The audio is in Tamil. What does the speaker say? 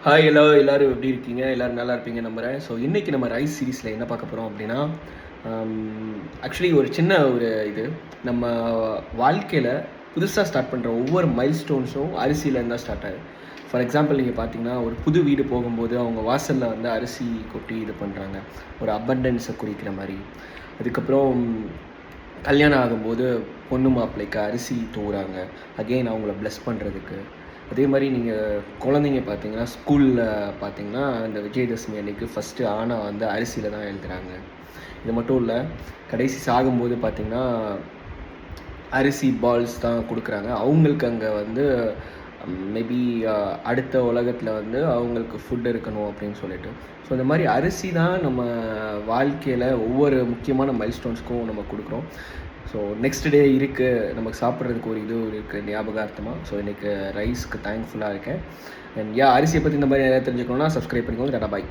ஹாய் ஹலோ எல்லோரும் எப்படி இருக்கீங்க? எல்லோரும் நல்லா இருப்பீங்க நம்புகிறேன். ஸோ இன்றைக்கி நம்ம ரைஸ் சீரீஸில் என்ன பார்க்க போகிறோம் அப்படின்னா, ஆக்சுவலி ஒரு சின்ன இது நம்ம வாழ்க்கையில் புதுசாக ஸ்டார்ட் பண்ணுற ஒவ்வொரு மைல் ஸ்டோன்ஸும் அரிசியிலேருந்து தான் ஸ்டார்ட் ஆகுது. ஃபார் எக்ஸாம்பிள் நீங்கள் பார்த்தீங்கன்னா, ஒரு புது வீடு போகும்போது அவங்க வாசலில் வந்து அரிசி கொட்டி இது பண்ணுறாங்க, ஒரு அபண்டன்ஸை குறிக்கிற மாதிரி. அதுக்கப்புறம் கல்யாணம் ஆகும்போது பொண்ணு மாப்பிள்ளைக்கு அரிசி தூவுறாங்க, அகெயின் அவங்கள ப்ளஸ் பண்ணுறதுக்கு. அதே மாதிரி நீங்கள் குழந்தைங்க பார்த்தீங்கன்னா, ஸ்கூலில் பார்த்தீங்கன்னா இந்த விஜயதசமி அன்றைக்கி ஃபஸ்ட்டு ஆனா வந்து அரிசியில் தான் எழுதுகிறாங்க. இது மட்டும் இல்லை, கடைசி சாகும்போது பார்த்திங்கன்னா அரிசி பால்ஸ் தான் கொடுக்குறாங்க. அவங்களுக்கு அங்கே வந்து மேபி அடுத்த உலகத்தில் வந்து அவங்களுக்கு ஃபுட் இருக்கணும் அப்படின்னு சொல்லிட்டு. ஸோ இந்த மாதிரி அரிசி தான் நம்ம வாழ்க்கையில் ஒவ்வொரு முக்கியமான மைல்ஸ்டோன்ஸ்க்கும் நம்ம கொடுக்குறோம். ஸோ நெக்ஸ்ட் டே இருக்குது, நமக்கு சாப்பிட்றதுக்கு ஒரு இது இருக்குது ஞாபகார்த்தமாக. ஸோ இன்றைக்கி ரைஸ்க்கு தேங்க்ஃபுல்லாக இருக்கேன். அண்ட் அரிசியை பற்றி இந்த மாதிரி நிறையா தெரிஞ்சுக்கணுன்னா சப்ஸ்கிரைப் பண்ணிக்கோங்க. டாடா பாய்.